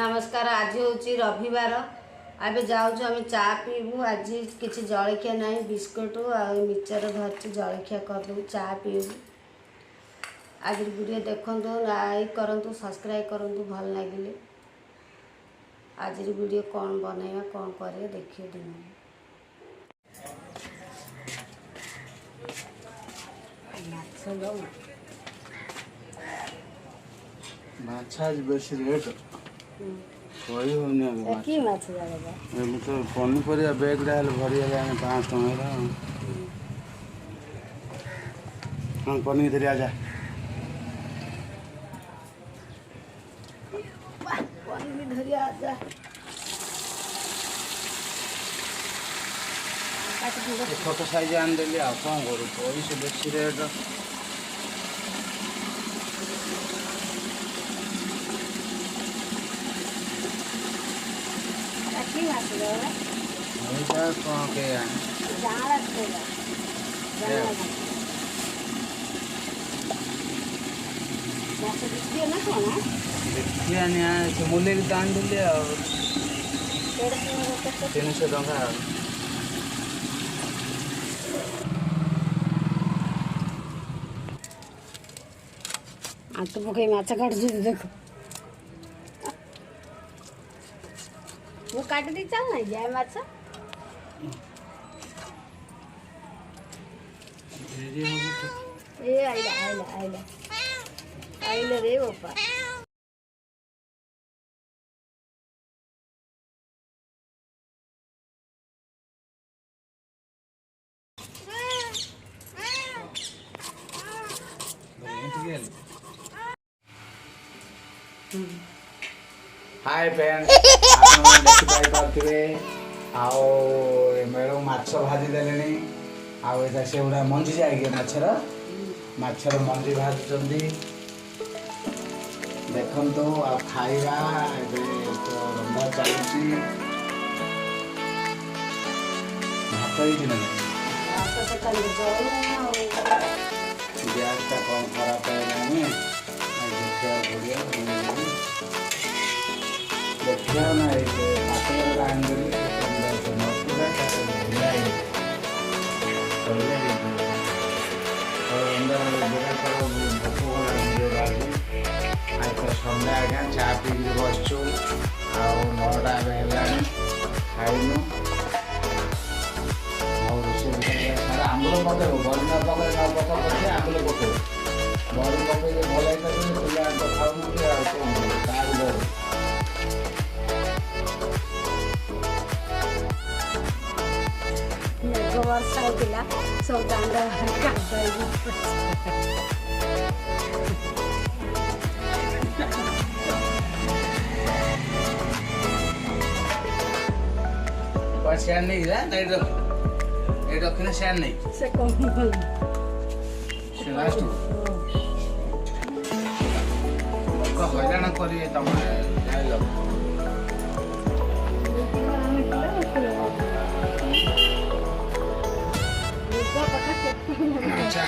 नमस्कार। आज हूँ रविवार। आबे जाऊँ आम चा पीबू। आज किसी जलखिया ना बिस्कुट आ मिचर धरती जलखिया करदू चा पीबू। आज वीडियो देखु लाइक करूँ सब्सक्राइब करूँ भल लगे। आज वीडियो कौन बनैया कौन करे देखिए दिन माछ आज बेसी रेट कही होनी कि माछ तो पनीपरिया बैग भरीगला 500 टଙ୍କା। हाँ पनीर धरी आजा पनीर धरी आजा। छोट साइज आनदेली आ कौन करूँ पैसा बेसी रेट कौन के देखिए मूल्य की दान देली 300 टଙ୍କା। आंट पकई माछ काट देखो वो काट दी चल नहीं जाए माछ ए आइला आइला आइला आइला रे बापा। हाय फ्रेंड्स आप देखि पारे मेरे माछ भाजी देले आउ से गुड़ा मंजी जाए माछर माछर मंजी भाजुंट देखु आ खाइबा रंधा चलुची भात गैसटा कम खराब है देखिए ना सन्ध्या आज्ञा चा पी बसचु आटा खाइनु आंबल पकेब बड़ी न पकड़े न पकड़े आंबल पकेब बड़ी पकड़े भल पिला तो खाऊ वर्षा होता सब दांडा शेयर नहीं रखना शेयर नहीं से कौन लास्ट हईराण करेंगे तुम जाइल अच्छा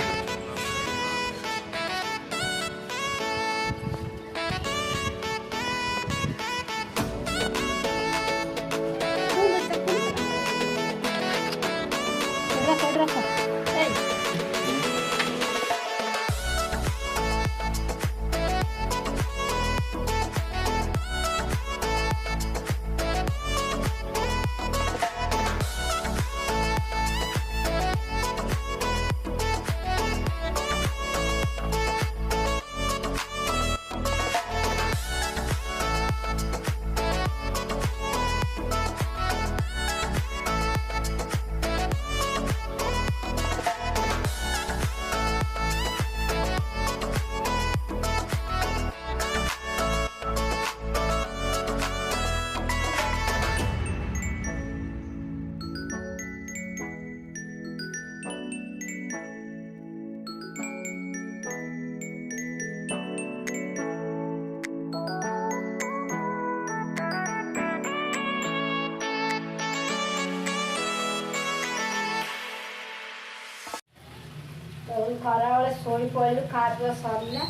खरा बेले शोई पड़ू खा पी सरला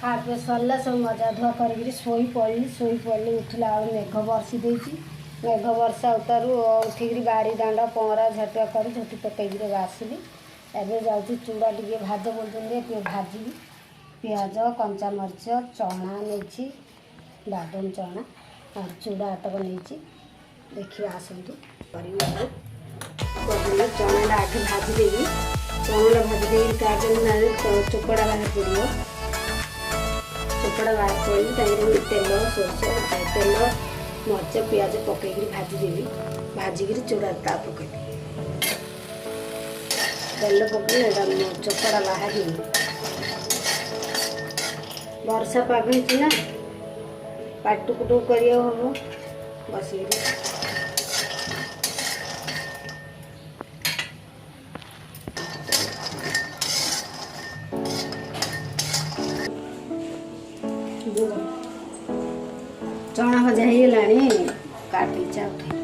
खापे सरला सब मजा धुआ कर शोई पड़ी उठला मेघ बर्षी देती मेघ वर्षा उतारू उठिक बाड़ी दांड पहरा झटुआ कर झटु पकईकि आसली एवं जाऊँ चूड़ा टे भाज बोलते टे भाजी पियाज कंचा मरीच चना नहीं बादाम चना और चूड़ा आटक नहीं देखिए आसतु चना आगे भाजीदेवी चना भाजीदे चोपड़ा बाहर पड़ो चोपड़ा बाहर पड़ी तेल सोरष तेल मरीच पियाज पकईकि भाजीदेवी भाजिकी चूड़ा ता पकई तेल पकई चोपड़ा बाहर वर्षा पाग ना पाटुकुटुक कर हम बस चना भजा हो काटी चा उठे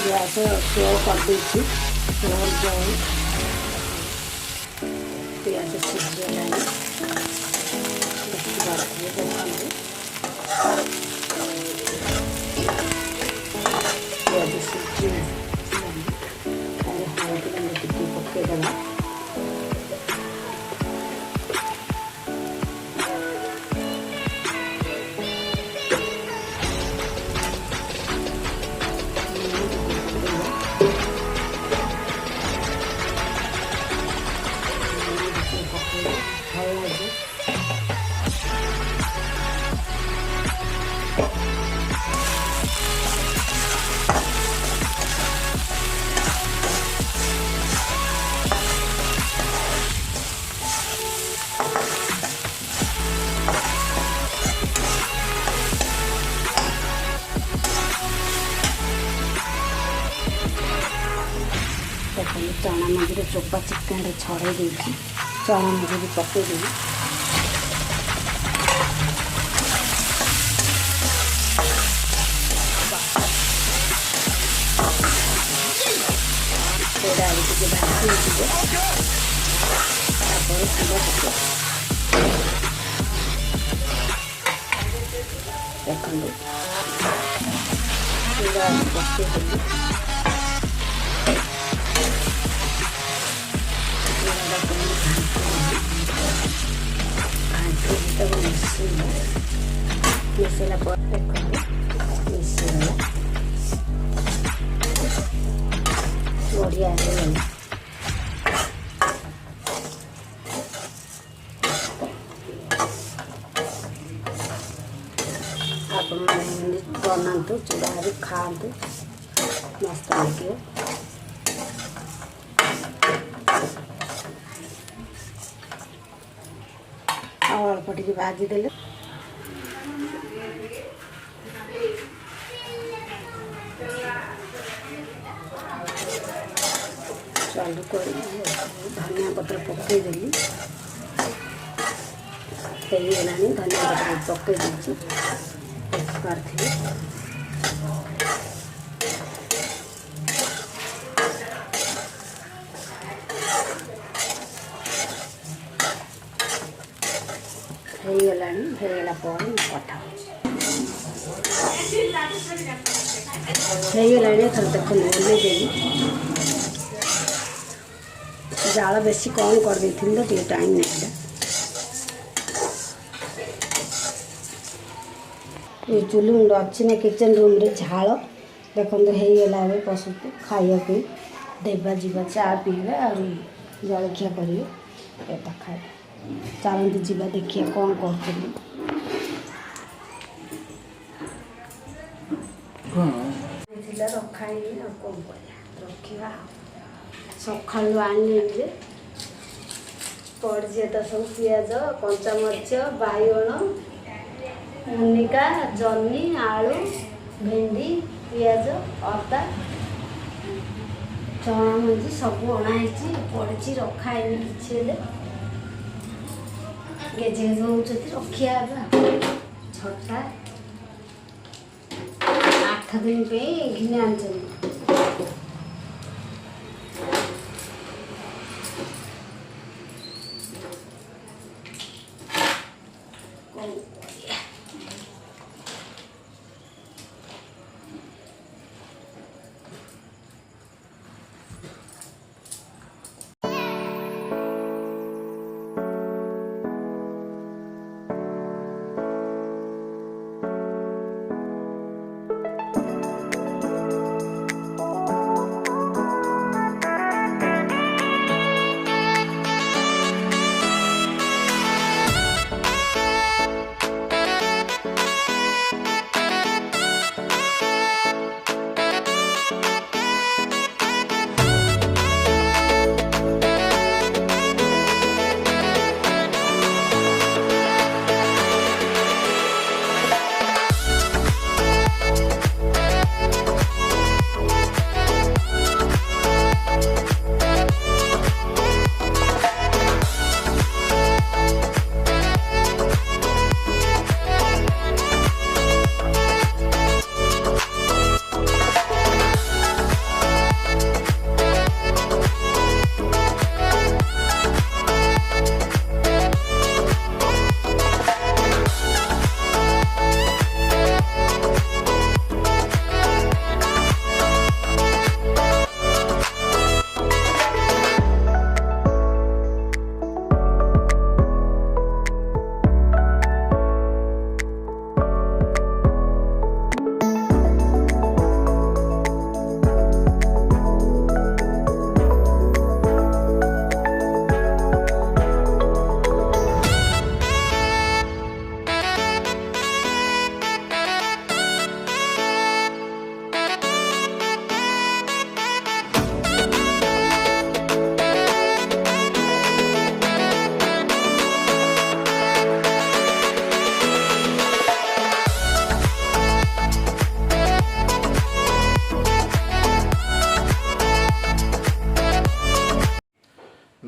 गैस स्लो कर देती और जाए प्याज सीझे प्याज सीझे और हल्दी पकईदेवा चना मझे चोपा चिकेन छड़े देती चना मझे भी पकईदेवी टे भाजी देखो चूड़ा पकईदेवी मिसेला मिसेला बढ़िया आप बनातु चूड़ा भी खातु मस्त लगे अल्प टे भाजीदे चालू कर धनिया पत्र पकईदेली धनिया पत्र पकई पार्थी ହେଇଗଲା ପରେ କଥା ହେଇଗଲାଣି। ଥରେ ଦେଖନ୍ତୁ ଓହ୍ଲେଇଦେବି। ଜାଳ ବେଶୀ କମ୍ କରିଦେଇଥିଲି ତ ଟିକେ ଟାଇମ୍ ନେଇଥିଲା। ये चुली मुंड अच्छी ना किचन रूम रे झाल देखो होगा ए प्रस्तुत खाया देवा जीवा चा पीवा और जलखिया करेंगे एटा खाए चलते जीवा देखिए कौन कर रखाई कौन रखा सका आने पड़े तो सब पिज कंचामरीच बैगण मुनिका जन्नी आलू भेंडी पियाज अदा चना मଞ୍ଜି सब अणाई पड़ी रखाई कि गेजे गेजे हो रखिया छटा 8 दिन पे घिने आन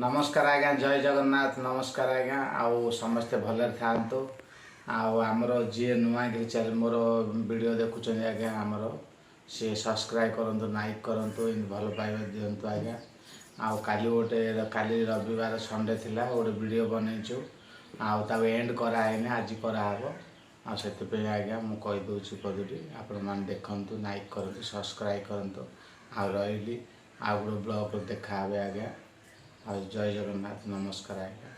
नमस्कार आज्ञा जय जगन्नाथ नमस्कार आज्ञा आउ समस्ते भले थांतु आमर जी नुआ चैनल मोर वीडियो देखुं आज्ञा आमर सी सब्सक्राइब करूँ लाइक करूँ भल पाइबा दिंतु आज्ञा आउ काली गोटे काली रविवार संडे थिला गोटे वीडियो बनईचु आउ एंड कराए आज कराब आते आज्ञा मुझे कहीदे पदटी आपण मैंने देखु लाइक करूँ सब्सक्राइब करूँ आ रही आउ गोटे ब्लॉग देखा आज्ञा जय जगन्नाथ नमस्कार आज्ञा।